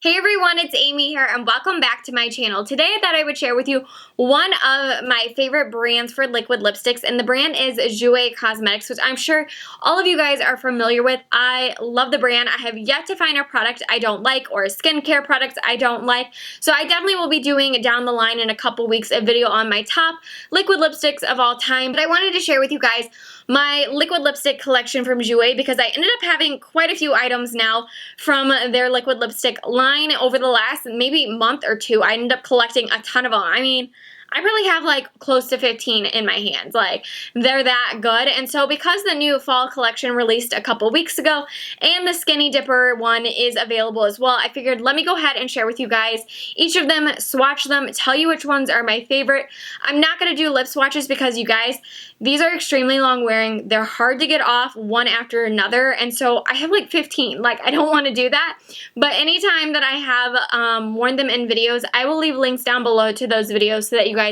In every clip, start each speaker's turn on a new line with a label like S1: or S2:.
S1: Hey everyone, it's Amy here and welcome back to my channel. Today I thought I would share with you one of my favorite brands for liquid lipsticks, and the brand is Jouer Cosmetics, which I'm sure all of you guys are familiar with. I love the brand. I have yet to find a product I don't like or a skincare product I don't like, so I definitely will be doing down the line in a couple weeks a video on my top liquid lipsticks of all time. But I wanted to share with you guys my liquid lipstick collection from Jouer because I ended up having quite a few items now from their liquid lipstick line over the last maybe month or two. I ended up collecting a ton of them. I mean, I probably have like close to 15 in my hands. Like, they're that good. And so because the new fall collection released a couple weeks ago and the Skinny Dipper one is available as well, I figured let me go ahead and share with you guys each of them, swatch them, tell you which ones are my favorite. I'm not going to do lip swatches because you guys, these are extremely long wearing. They're hard to get off one after another. And so I have like 15. Like, I don't want to do that. But anytime that I have worn them in videos, I will leave links down below to those videos so that you guys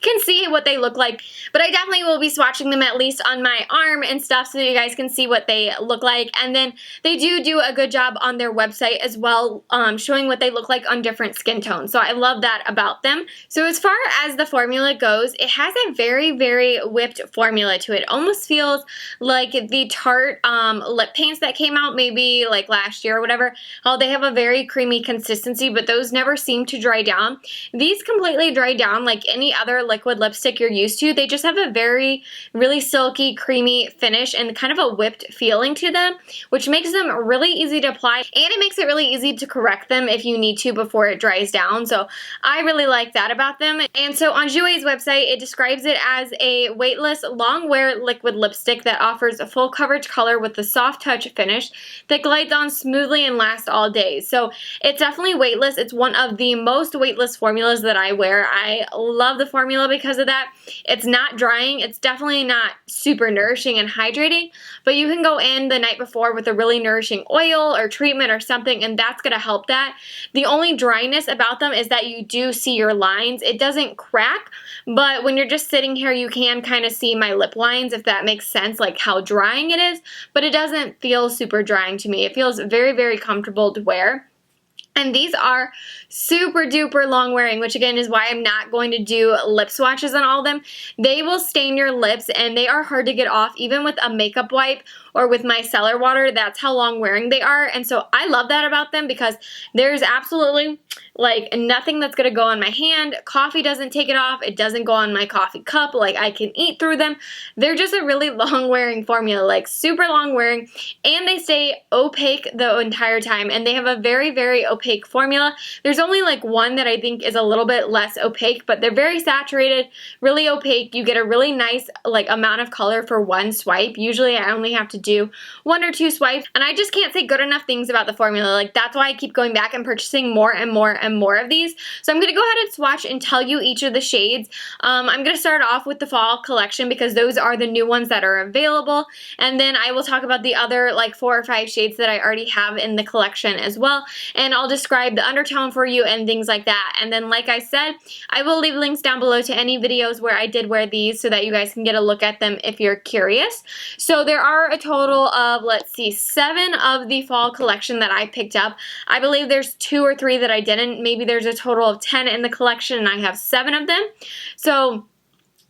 S1: can see what they look like. But I definitely will be swatching them at least on my arm and stuff so that you guys can see what they look like. And then they do a good job on their website as well, showing what they look like on different skin tones. So I love that about them. So as far as the formula goes, it has a very, very whipped formula to it. Almost feels like the Tarte lip paints that came out maybe like last year or whatever. Oh, they have a very creamy consistency, but those never seem to dry down. These completely dry down like any other liquid lipstick you're used to. They just have a very, really silky, creamy finish and kind of a whipped feeling to them, which makes them really easy to apply, and it makes it really easy to correct them if you need to before it dries down. So I really like that about them. And so on Jouer's website, it describes it as a weightless, long wear liquid lipstick that offers a full coverage color with a soft touch finish that glides on smoothly and lasts all day. So it's definitely weightless. It's one of the most weightless formulas that I wear. I love the formula because of that. It's not drying. It's definitely not super nourishing and hydrating, but you can go in the night before with a really nourishing oil or treatment or something, and that's going to help that. The only dryness about them is that you do see your lines. It doesn't crack, but when you're just sitting here, you can kind of see my lip lines, if that makes sense, like how drying it is, but it doesn't feel super drying to me. It feels very, very comfortable to wear. And these are super duper long wearing, which again is why I'm not going to do lip swatches on all of them. They will stain your lips and they are hard to get off even with a makeup wipe or with my cellar water. That's how long wearing they are. And so I love that about them because there's absolutely like nothing that's going to go on my hand. Coffee doesn't take it off. It doesn't go on my coffee cup. Like, I can eat through them. They're just a really long wearing formula, like super long wearing, and they stay opaque the entire time. And they have a very, very opaque formula. There's only like one that I think is a little bit less opaque, but they're very saturated, really opaque. You get a really nice like amount of color for one swipe. Usually I only have to do 1 or 2 swipes, and I just can't say good enough things about the formula. Like, that's why I keep going back and purchasing more and more and more of these. So I'm going to go ahead and swatch and tell you each of the shades. I'm going to start off with the fall collection because those are the new ones that are available, and then I will talk about the other like 4 or 5 shades that I already have in the collection as well, and I'll describe the undertone for you and things like that. And then, like I said, I will leave links down below to any videos where I did wear these so that you guys can get a look at them if you're curious. So there are a total of, let's see, 7 of the fall collection that I picked up. I believe there's 2 or 3 that I didn't. Maybe there's a total of 10 in the collection and I have 7 of them. So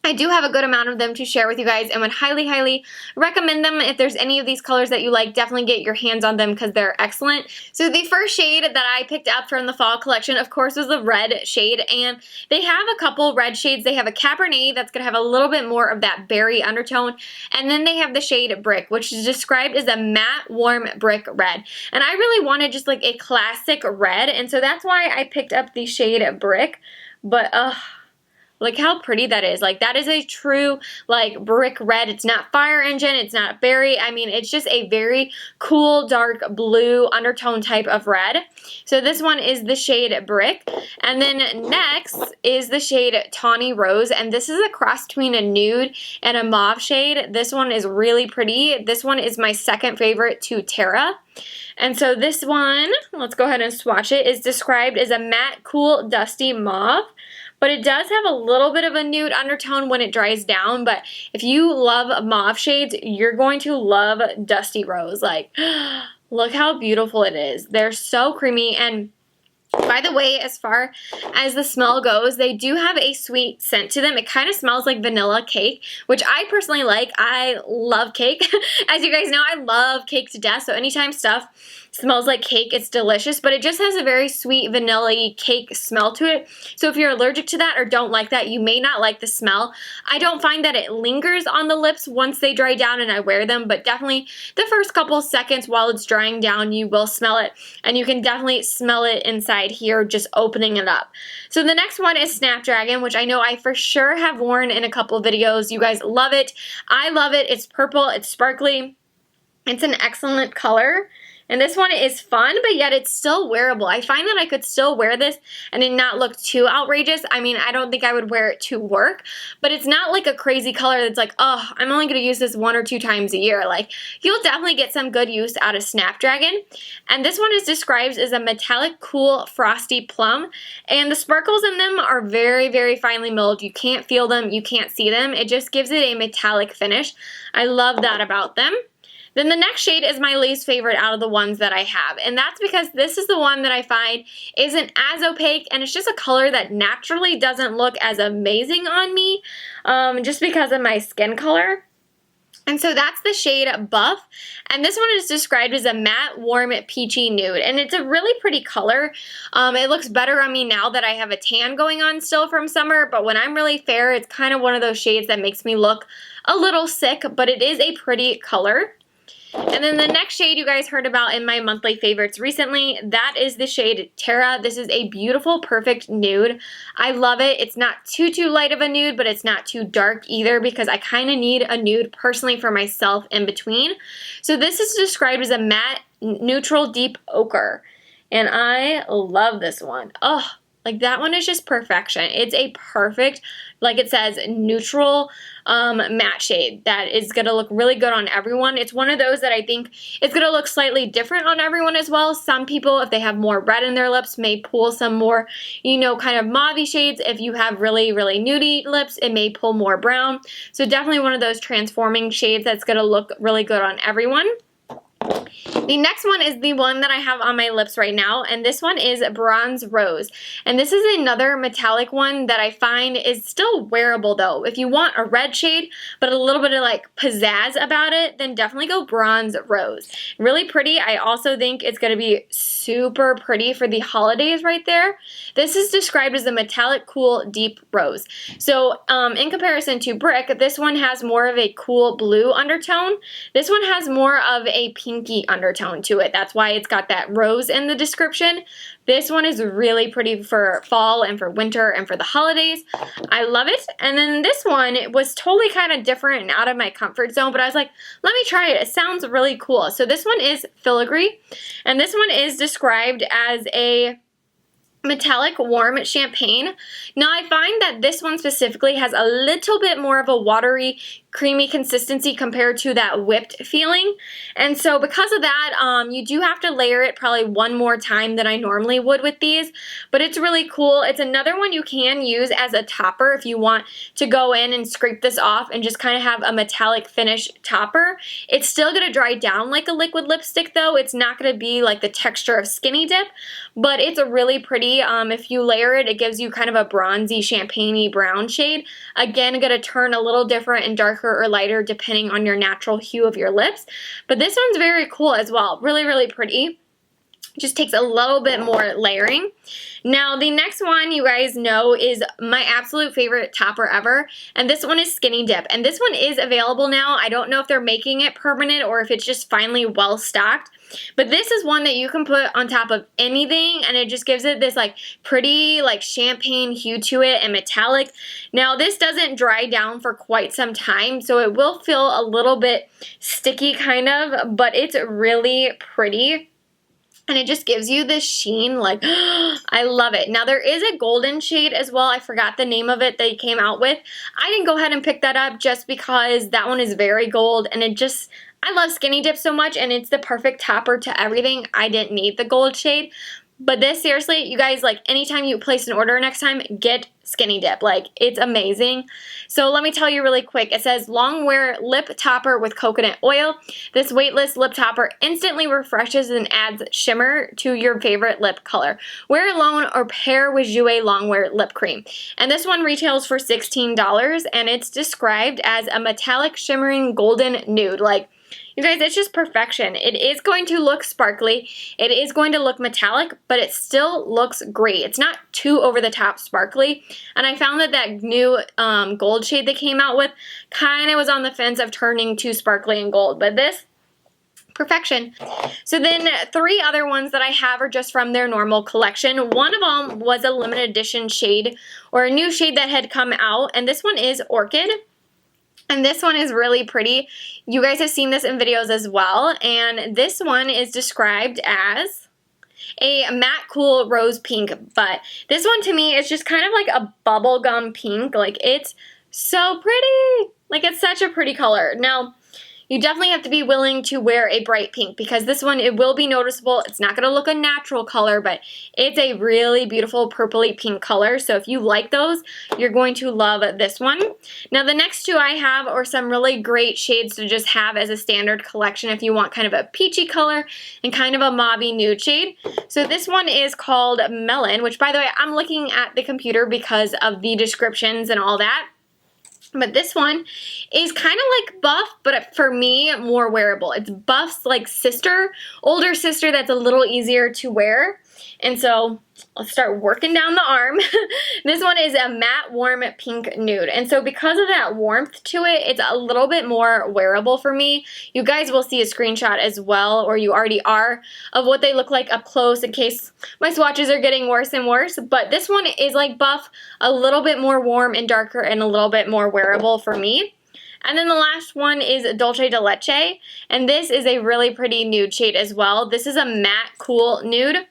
S1: I do have a good amount of them to share with you guys and would highly, highly recommend them. If there's any of these colors that you like, definitely get your hands on them because they're excellent. So the first shade that I picked up from the fall collection, of course, was the red shade, and they have a couple red shades. They have a Cabernet that's going to have a little bit more of that berry undertone, and then they have the shade Brick, which is described as a matte, warm brick red. And I really wanted just like a classic red, and so that's why I picked up the shade Brick. But look how pretty that is. Like, that is a true, like, brick red. It's not fire engine. It's not berry. I mean, it's just a very cool, dark blue undertone type of red. So this one is the shade Brick. And then next is the shade Tawny Rose. And this is a cross between a nude and a mauve shade. This one is really pretty. This one is my second favorite to Terra. And so this one, let's go ahead and swatch it, is described as a matte, cool, dusty mauve. But it does have a little bit of a nude undertone when it dries down. But if you love mauve shades, you're going to love Dusty Rose. Like, look how beautiful it is. They're so creamy, and By the way, as far as the smell goes, they do have a sweet scent to them. It kind of smells like vanilla cake, which I personally like. I love cake. As you guys know, I love cake to death, so anytime stuff smells like cake, it's delicious, but it just has a very sweet vanilla-y cake smell to it. So if you're allergic to that or don't like that, you may not like the smell. I don't find that it lingers on the lips once they dry down and I wear them, but definitely the first couple seconds while it's drying down, you will smell it, and you can definitely smell it inside here just opening it up. So the next one is Snapdragon, which I know I for sure have worn in a couple videos. You guys love it. I love it. It's purple. It's sparkly. It's an excellent color. And this one is fun, but yet it's still wearable. I find that I could still wear this and it not look too outrageous. I mean, I don't think I would wear it to work, but it's not like a crazy color that's like, oh, I'm only going to use this 1 or 2 times a year. Like, you'll definitely get some good use out of Snapdragon. And this one is described as a metallic, cool, frosty plum. And the sparkles in them are very, very finely milled. You can't feel them. You can't see them. It just gives it a metallic finish. I love that about them. Then the next shade is my least favorite out of the ones that I have, and that's because this is the one that I find isn't as opaque, and it's just a color that naturally doesn't look as amazing on me, just because of my skin color. And so that's the shade Buff, and this one is described as a matte, warm, peachy nude, and it's a really pretty color. It looks better on me now that I have a tan going on still from summer, but when I'm really fair, it's kind of one of those shades that makes me look a little sick, but it is a pretty color. And then the next shade you guys heard about in my monthly favorites recently, that is the shade Terra. This is a beautiful, perfect nude. I love it. It's not too light of a nude, but it's not too dark either because I kind of need a nude personally for myself in between. So this is described as a matte, neutral, deep ochre. And I love this one. Oh, like that one is just perfection. It's a perfect, like it says, neutral matte shade that is going to look really good on everyone. It's one of those that I think is going to look slightly different on everyone as well. Some people, if they have more red in their lips, may pull some more, you know, kind of mauve-y shades. If you have really, really nudie lips, it may pull more brown. So definitely one of those transforming shades that's going to look really good on everyone. The next one is the one that I have on my lips right now, and this one is Bronze Rose. And this is another metallic one that I find is still wearable though. If you want a red shade, but a little bit of like pizzazz about it, then definitely go Bronze Rose. Really pretty. I also think it's going to be super pretty for the holidays right there. This is described as a metallic, cool, deep rose. So in comparison to Brick, this one has more of a cool blue undertone. This one has more of a pinky undertone to it. That's why it's got that rose in the description. This one is really pretty for fall and for winter and for the holidays. I love it. And then this one, it was totally kind of different and out of my comfort zone, but I was like, let me try it. It sounds really cool. So this one is Filigree, and this one is described as a metallic warm champagne. Now I find that this one specifically has a little bit more of a watery, creamy consistency compared to that whipped feeling, and so because of that you do have to layer it probably one more time than I normally would with these, but it's really cool. It's another one you can use as a topper if you want to go in and scrape this off and just kind of have a metallic finish topper. It's still going to dry down like a liquid lipstick though. It's not going to be like the texture of Skinny Dip, but it's a really pretty, if you layer it, it gives you kind of a bronzy champagne-y brown shade. Again, going to turn a little different and darker or lighter depending on your natural hue of your lips. But this one's very cool as well. Really, really pretty. Just takes a little bit more layering. Now the next one you guys know is my absolute favorite topper ever, and this one is Skinny Dip, and this one is available now. I don't know if they're making it permanent or if it's just finally well stocked, but this is one that you can put on top of anything and it just gives it this like pretty like champagne hue to it and metallic. Now this doesn't dry down for quite some time, so it will feel a little bit sticky kind of, but it's really pretty. And it just gives you this sheen, like, I love it. Now, there is a golden shade as well. I forgot the name of it they came out with. I didn't go ahead and pick that up just because that one is very gold. And it just, I love Skinny Dip so much, and it's the perfect topper to everything. I didn't need the gold shade. But this, seriously, you guys, like, anytime you place an order next time, get Skinny Dip. Like, it's amazing. So let me tell you really quick. It says long wear lip topper with coconut oil. This weightless lip topper instantly refreshes and adds shimmer to your favorite lip color. Wear alone or pair with Jouer Longwear Lip Cream. And this one retails for $16, and it's described as a metallic shimmering golden nude. Like, you guys, it's just perfection. It is going to look sparkly. It is going to look metallic, but it still looks great. It's not too over the top sparkly. And I found that that new gold shade they came out with kind of was on the fence of turning too sparkly and gold. But this, perfection. So then 3 other ones that I have are just from their normal collection. One of them was a limited edition shade, or a new shade that had come out. And this one is Orchid. And this one is really pretty. You guys have seen this in videos as well. And this one is described as a matte cool rose pink. But this one to me is just kind of like a bubblegum pink. Like, it's so pretty. Like, it's such a pretty color. Now, you definitely have to be willing to wear a bright pink, because this one, it will be noticeable. It's not going to look a natural color, but it's a really beautiful purpley pink color. So if you like those, you're going to love this one. Now the next 2 I have are some really great shades to just have as a standard collection if you want kind of a peachy color and kind of a mauvey nude shade. So this one is called Melon, which, by the way, I'm looking at the computer because of the descriptions and all that. But this one is kind of like Buff, but for me, more wearable. It's Buff's like sister, older sister that's a little easier to wear. And so let's start working down the arm. This one is a matte warm pink nude. And so because of that warmth to it, it's a little bit more wearable for me. You guys will see a screenshot as well, or you already are, of what they look like up close in case my swatches are getting worse and worse. But this one is like Buff, a little bit more warm and darker and a little bit more wearable for me. And then the last one is Dolce De Leche. And this is a really pretty nude shade as well. This is a matte cool nude.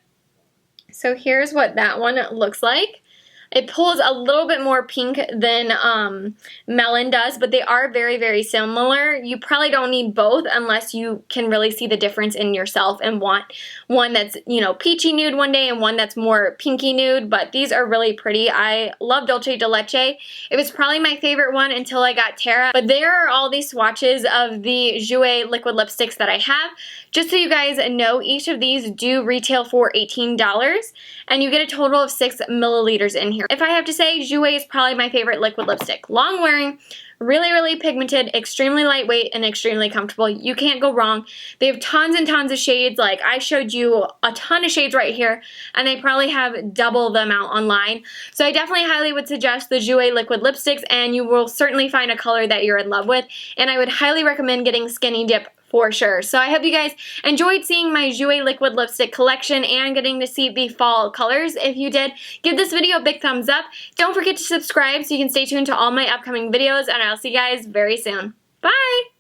S1: So here's what that one looks like. It pulls a little bit more pink than Melon does, but they are very, very similar. You probably don't need both unless you can really see the difference in yourself and want one that's, you know, peachy nude one day and one that's more pinky nude, but these are really pretty. I love Dolce De Leche. It was probably my favorite one until I got Tara, but there are all these swatches of the Jouer liquid lipsticks that I have. Just so you guys know, each of these do retail for $18, and you get a total of 6 milliliters in here. If I have to say, Jouer is probably my favorite liquid lipstick. Long wearing, really, really pigmented, extremely lightweight, and extremely comfortable. You can't go wrong. They have tons and tons of shades. Like, I showed you a ton of shades right here, and they probably have double the amount online. So I definitely highly would suggest the Jouer liquid lipsticks, and you will certainly find a color that you're in love with. And I would highly recommend getting Skinny Dip for sure. So I hope you guys enjoyed seeing my Jouer liquid lipstick collection and getting to see the fall colors. If you did, give this video a big thumbs up. Don't forget to subscribe so you can stay tuned to all my upcoming videos, and I'll see you guys very soon. Bye!